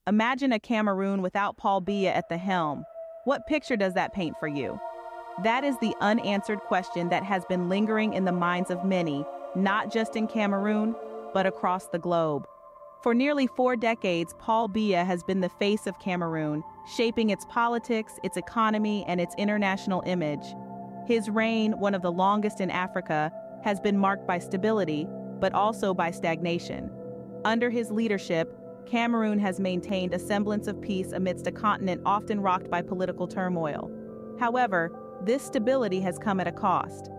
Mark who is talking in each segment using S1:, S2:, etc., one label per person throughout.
S1: Imagine a Cameroon without Paul Biya at the helm. What picture does that paint for you? That is the unanswered question that has been lingering in the minds of many, not just in Cameroon, but across the globe. For nearly 4 decades, Paul Biya has been the face of Cameroon, shaping its politics, its economy, and its international image. His reign, one of the longest in Africa, has been marked by stability, but also by stagnation. Under his leadership, Cameroon has maintained a semblance of peace amidst a continent often rocked by political turmoil. However, this stability has come at a cost.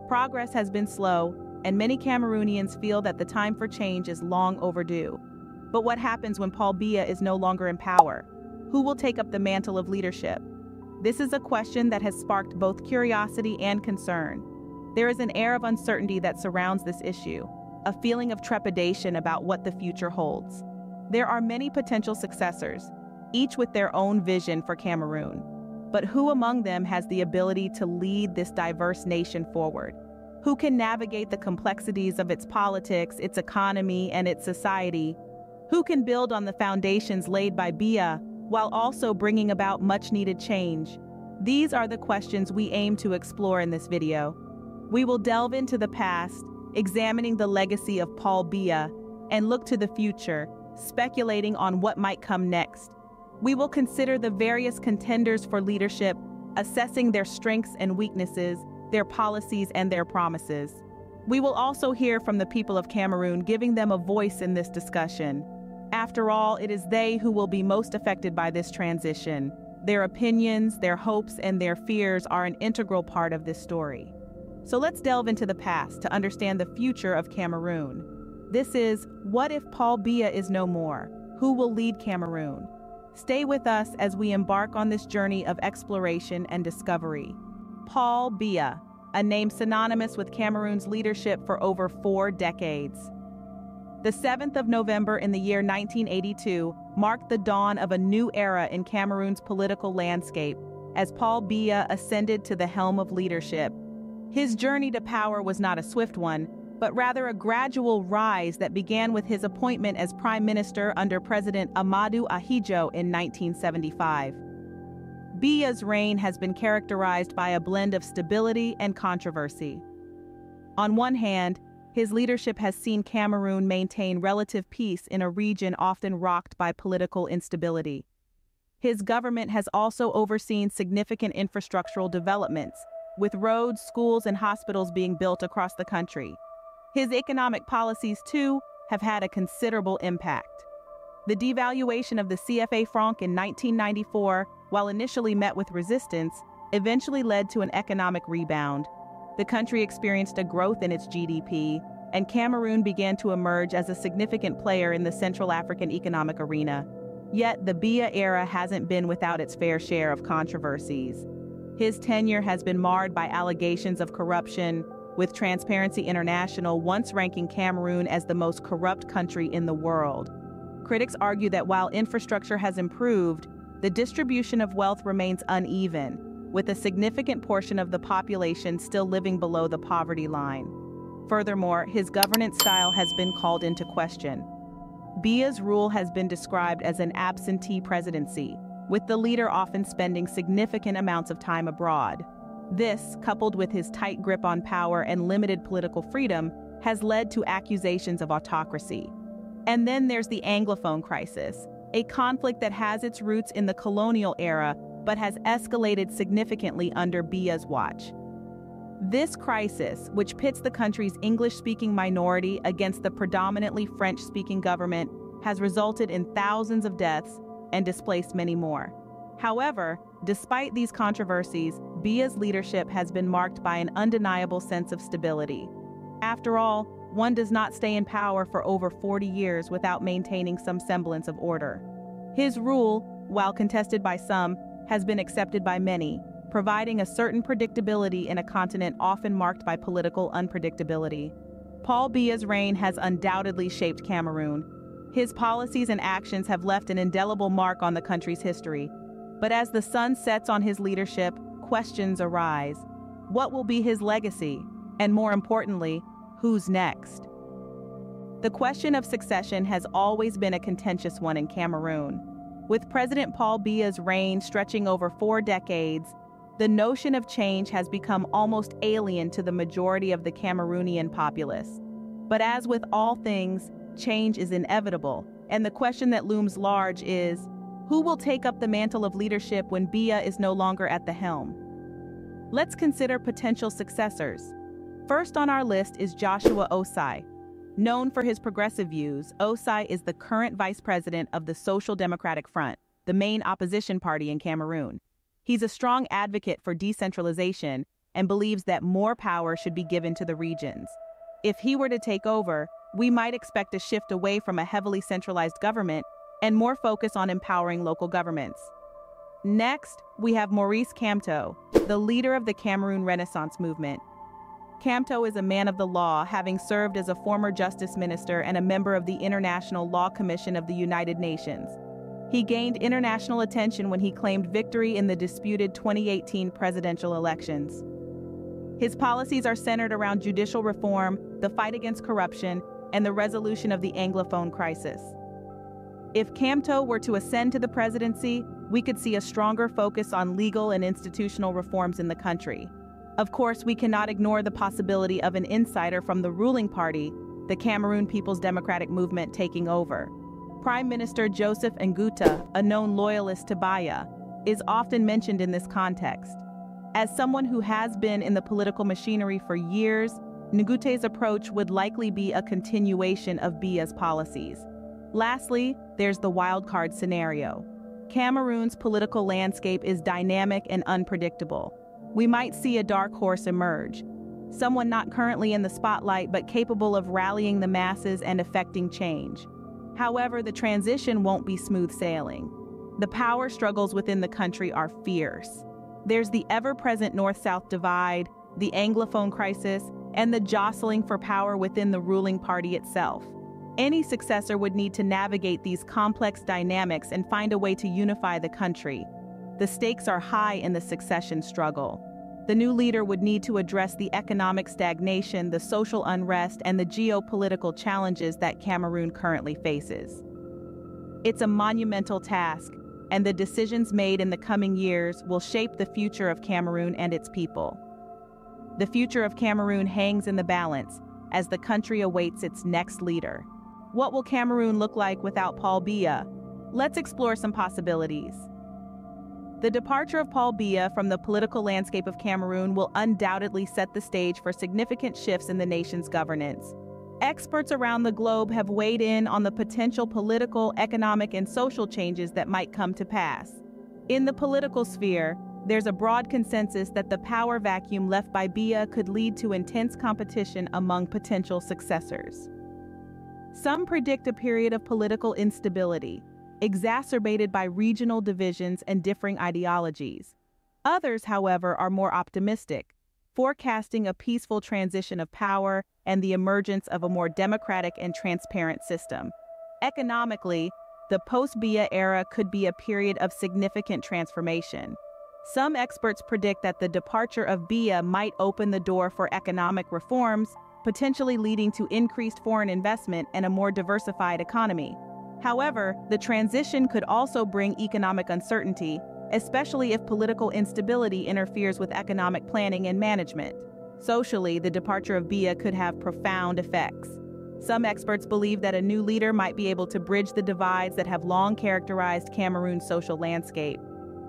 S1: Progress has been slow, and many Cameroonians feel that the time for change is long overdue. But what happens when Paul Biya is no longer in power? Who will take up the mantle of leadership? This is a question that has sparked both curiosity and concern. There is an air of uncertainty that surrounds this issue, a feeling of trepidation about what the future holds. There are many potential successors, each with their own vision for Cameroon. But who among them has the ability to lead this diverse nation forward? Who can navigate the complexities of its politics, its economy, and its society? Who can build on the foundations laid by Biya while also bringing about much-needed change? These are the questions we aim to explore in this video. We will delve into the past, examining the legacy of Paul Biya, and look to the future, speculating on what might come next. We will consider the various contenders for leadership, assessing their strengths and weaknesses, their policies and their promises. We will also hear from the people of Cameroon, giving them a voice in this discussion. After all, it is they who will be most affected by this transition. Their opinions, their hopes, and their fears are an integral part of this story. So let's delve into the past to understand the future of Cameroon. This is, what if Paul Biya is no more? Who will lead Cameroon? Stay with us as we embark on this journey of exploration and discovery. Paul Biya, a name synonymous with Cameroon's leadership for over 4 decades. The 7th of November in the year 1982 marked the dawn of a new era in Cameroon's political landscape as Paul Biya ascended to the helm of leadership. His journey to power was not a swift one, but rather a gradual rise that began with his appointment as Prime Minister under President Ahmadou Ahidjo in 1975. Biya's reign has been characterized by a blend of stability and controversy. On one hand, his leadership has seen Cameroon maintain relative peace in a region often rocked by political instability. His government has also overseen significant infrastructural developments, with roads, schools, and hospitals being built across the country. His economic policies, too, have had a considerable impact. The devaluation of the CFA franc in 1994, while initially met with resistance, eventually led to an economic rebound. The country experienced a growth in its GDP, and Cameroon began to emerge as a significant player in the Central African economic arena. Yet, the Biya era hasn't been without its fair share of controversies. His tenure has been marred by allegations of corruption, with Transparency International once ranking Cameroon as the most corrupt country in the world. Critics argue that while infrastructure has improved, the distribution of wealth remains uneven, with a significant portion of the population still living below the poverty line. Furthermore, his governance style has been called into question. Biya's rule has been described as an absentee presidency, with the leader often spending significant amounts of time abroad. This, coupled with his tight grip on power and limited political freedom, has led to accusations of autocracy. And then there's the Anglophone crisis, a conflict that has its roots in the colonial era but has escalated significantly under Biya's watch. This crisis, which pits the country's English-speaking minority against the predominantly French-speaking government, has resulted in thousands of deaths and displaced many more. However, despite these controversies, Biya's leadership has been marked by an undeniable sense of stability. After all, one does not stay in power for over 40 years without maintaining some semblance of order. His rule, while contested by some, has been accepted by many, providing a certain predictability in a continent often marked by political unpredictability. Paul Biya's reign has undoubtedly shaped Cameroon. His policies and actions have left an indelible mark on the country's history. But as the sun sets on his leadership, questions arise. What will be his legacy? And more importantly, who's next? The question of succession has always been a contentious one in Cameroon. With President Paul Biya's reign stretching over 4 decades, the notion of change has become almost alien to the majority of the Cameroonian populace. But as with all things, change is inevitable, and the question that looms large is, who will take up the mantle of leadership when Biya is no longer at the helm? Let's consider potential successors. First on our list is Joshua Osai. Known for his progressive views, Osai is the current vice president of the Social Democratic Front, the main opposition party in Cameroon. He's a strong advocate for decentralization and believes that more power should be given to the regions. If he were to take over, we might expect a shift away from a heavily centralized government and more focus on empowering local governments. Next, we have Maurice Kamto, the leader of the Cameroon Renaissance movement. Kamto is a man of the law, having served as a former justice minister and a member of the International Law Commission of the United Nations. He gained international attention when he claimed victory in the disputed 2018 presidential elections. His policies are centered around judicial reform, the fight against corruption, and the resolution of the Anglophone crisis. If Kamto were to ascend to the presidency, we could see a stronger focus on legal and institutional reforms in the country. Of course, we cannot ignore the possibility of an insider from the ruling party, the Cameroon People's Democratic Movement, taking over. Prime Minister Joseph Nguta, a known loyalist to Biya, is often mentioned in this context. As someone who has been in the political machinery for years, Nguta's approach would likely be a continuation of Biya's policies. Lastly, there's the wildcard scenario. Cameroon's political landscape is dynamic and unpredictable. We might see a dark horse emerge, someone not currently in the spotlight but capable of rallying the masses and effecting change. However, the transition won't be smooth sailing. The power struggles within the country are fierce. There's the ever-present North-South divide, the Anglophone crisis, and the jostling for power within the ruling party itself. Any successor would need to navigate these complex dynamics and find a way to unify the country. The stakes are high in the succession struggle. The new leader would need to address the economic stagnation, the social unrest, and the geopolitical challenges that Cameroon currently faces. It's a monumental task, and the decisions made in the coming years will shape the future of Cameroon and its people. The future of Cameroon hangs in the balance as the country awaits its next leader. What will Cameroon look like without Paul Biya? Let's explore some possibilities. The departure of Paul Biya from the political landscape of Cameroon will undoubtedly set the stage for significant shifts in the nation's governance. Experts around the globe have weighed in on the potential political, economic, and social changes that might come to pass. In the political sphere, there's a broad consensus that the power vacuum left by Biya could lead to intense competition among potential successors. Some predict a period of political instability, exacerbated by regional divisions and differing ideologies. Others, however, are more optimistic, forecasting a peaceful transition of power and the emergence of a more democratic and transparent system. Economically, the post-Biya era could be a period of significant transformation. Some experts predict that the departure of Biya might open the door for economic reforms, potentially leading to increased foreign investment and a more diversified economy. However, the transition could also bring economic uncertainty, especially if political instability interferes with economic planning and management. Socially, the departure of Biya could have profound effects. Some experts believe that a new leader might be able to bridge the divides that have long characterized Cameroon's social landscape.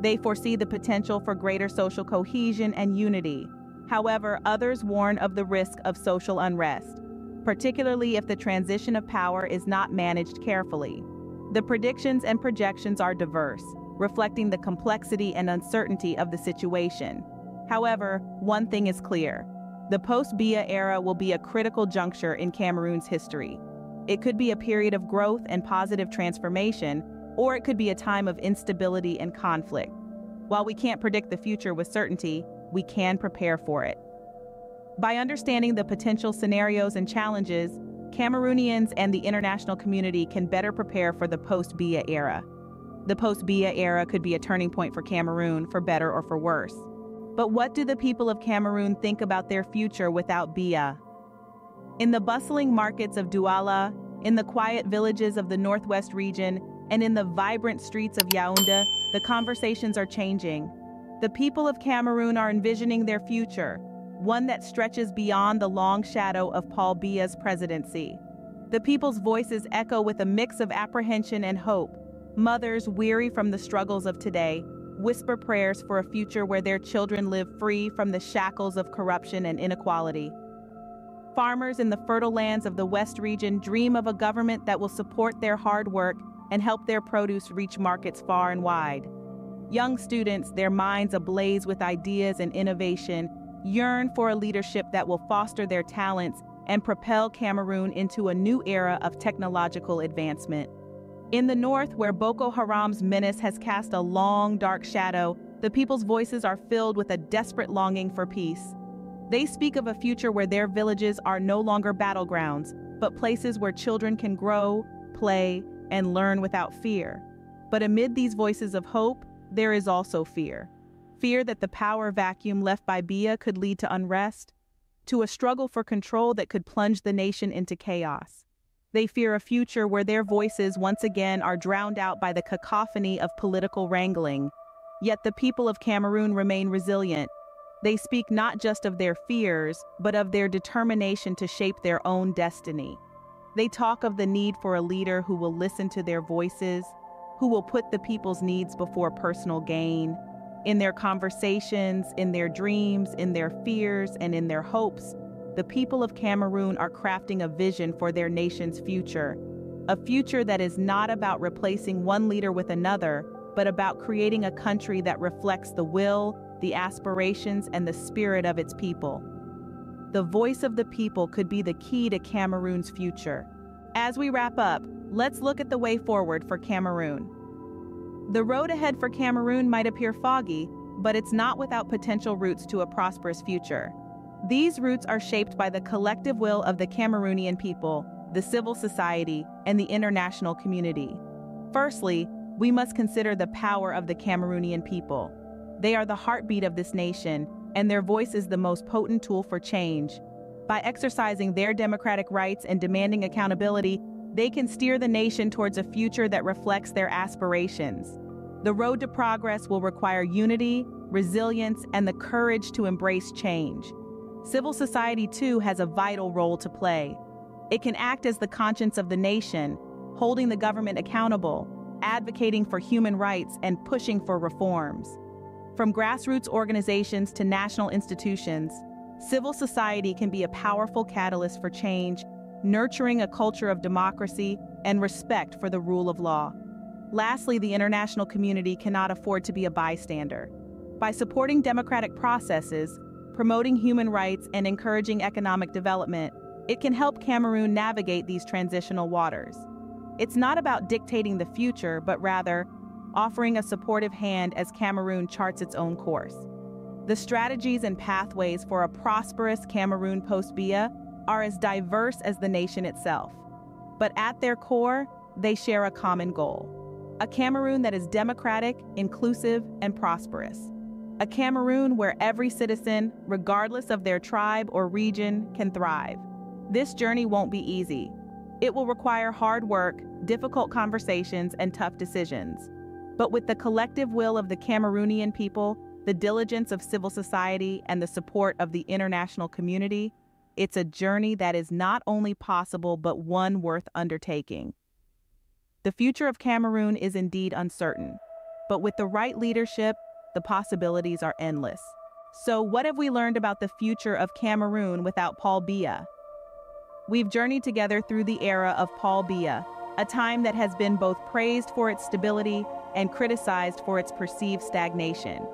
S1: They foresee the potential for greater social cohesion and unity. However, others warn of the risk of social unrest, particularly if the transition of power is not managed carefully. The predictions and projections are diverse, reflecting the complexity and uncertainty of the situation. However, one thing is clear: the post-Biya era will be a critical juncture in Cameroon's history. It could be a period of growth and positive transformation, or it could be a time of instability and conflict. While we can't predict the future with certainty, we can prepare for it. By understanding the potential scenarios and challenges, Cameroonians and the international community can better prepare for the post-Biya era. The post-Biya era could be a turning point for Cameroon, for better or for worse. But what do the people of Cameroon think about their future without Biya? In the bustling markets of Douala, in the quiet villages of the Northwest region, and in the vibrant streets of Yaoundé, the conversations are changing. The people of Cameroon are envisioning their future, one that stretches beyond the long shadow of Paul Biya's presidency. The people's voices echo with a mix of apprehension and hope. Mothers, weary from the struggles of today, whisper prayers for a future where their children live free from the shackles of corruption and inequality. Farmers in the fertile lands of the West region dream of a government that will support their hard work and help their produce reach markets far and wide. Young students, their minds ablaze with ideas and innovation, yearn for a leadership that will foster their talents and propel Cameroon into a new era of technological advancement. In the north, where Boko Haram's menace has cast a long, dark shadow, the people's voices are filled with a desperate longing for peace. They speak of a future where their villages are no longer battlegrounds, but places where children can grow, play, and learn without fear. But amid these voices of hope, there is also fear. Fear that the power vacuum left by Biya could lead to unrest, to a struggle for control that could plunge the nation into chaos. They fear a future where their voices once again are drowned out by the cacophony of political wrangling. Yet the people of Cameroon remain resilient. They speak not just of their fears, but of their determination to shape their own destiny. They talk of the need for a leader who will listen to their voices, who will put the people's needs before personal gain. In their conversations, in their dreams, in their fears, and in their hopes, the people of Cameroon are crafting a vision for their nation's future. A future that is not about replacing one leader with another, but about creating a country that reflects the will, the aspirations, and the spirit of its people. The voice of the people could be the key to Cameroon's future. As we wrap up, let's look at the way forward for Cameroon. The road ahead for Cameroon might appear foggy, but it's not without potential routes to a prosperous future. These routes are shaped by the collective will of the Cameroonian people, the civil society, and the international community. Firstly, we must consider the power of the Cameroonian people. They are the heartbeat of this nation, and their voice is the most potent tool for change. By exercising their democratic rights and demanding accountability, they can steer the nation towards a future that reflects their aspirations. The road to progress will require unity, resilience, and the courage to embrace change. Civil society, too, has a vital role to play. It can act as the conscience of the nation, holding the government accountable, advocating for human rights, and pushing for reforms. From grassroots organizations to national institutions, civil society can be a powerful catalyst for change, nurturing a culture of democracy and respect for the rule of law. Lastly, the international community cannot afford to be a bystander. By supporting democratic processes, promoting human rights, and encouraging economic development, it can help Cameroon navigate these transitional waters. It's not about dictating the future, but rather offering a supportive hand as Cameroon charts its own course. The strategies and pathways for a prosperous Cameroon post-Biya are as diverse as the nation itself. But at their core, they share a common goal: a Cameroon that is democratic, inclusive, and prosperous. A Cameroon where every citizen, regardless of their tribe or region, can thrive. This journey won't be easy. It will require hard work, difficult conversations, and tough decisions. But with the collective will of the Cameroonian people, the diligence of civil society, and the support of the international community, it's a journey that is not only possible, but one worth undertaking. The future of Cameroon is indeed uncertain, but with the right leadership, the possibilities are endless. So what have we learned about the future of Cameroon without Paul Biya? We've journeyed together through the era of Paul Biya, a time that has been both praised for its stability and criticized for its perceived stagnation.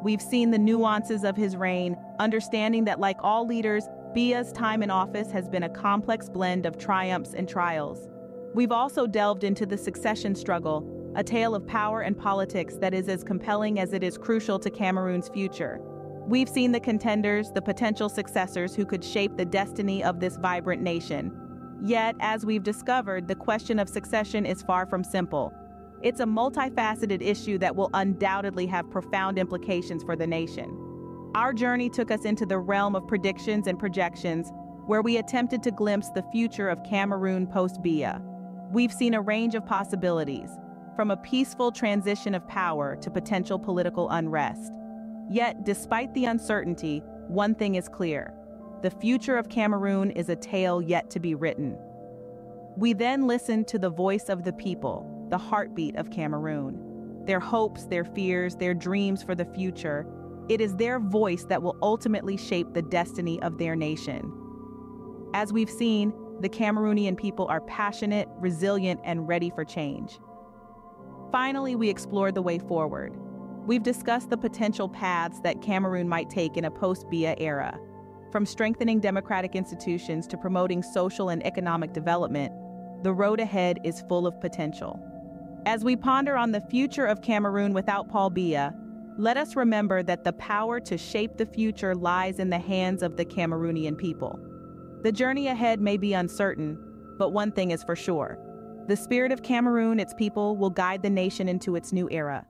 S1: We've seen the nuances of his reign, understanding that like all leaders, Biya's time in office has been a complex blend of triumphs and trials. We've also delved into the succession struggle, a tale of power and politics that is as compelling as it is crucial to Cameroon's future. We've seen the contenders, the potential successors who could shape the destiny of this vibrant nation. Yet, as we've discovered, the question of succession is far from simple. It's a multifaceted issue that will undoubtedly have profound implications for the nation. Our journey took us into the realm of predictions and projections, where we attempted to glimpse the future of Cameroon post-Biya. We've seen a range of possibilities: from a peaceful transition of power to potential political unrest. Yet, despite the uncertainty, one thing is clear: the future of Cameroon is a tale yet to be written. We then listen to the voice of the people, the heartbeat of Cameroon. Their hopes, their fears, their dreams for the future. It is their voice that will ultimately shape the destiny of their nation. As we've seen, the Cameroonian people are passionate, resilient, and ready for change. Finally, we explored the way forward. We've discussed the potential paths that Cameroon might take in a post-Biya era. From strengthening democratic institutions to promoting social and economic development, the road ahead is full of potential. As we ponder on the future of Cameroon without Paul Biya, let us remember that the power to shape the future lies in the hands of the Cameroonian people. The journey ahead may be uncertain, but one thing is for sure: the spirit of Cameroon, its people, will guide the nation into its new era.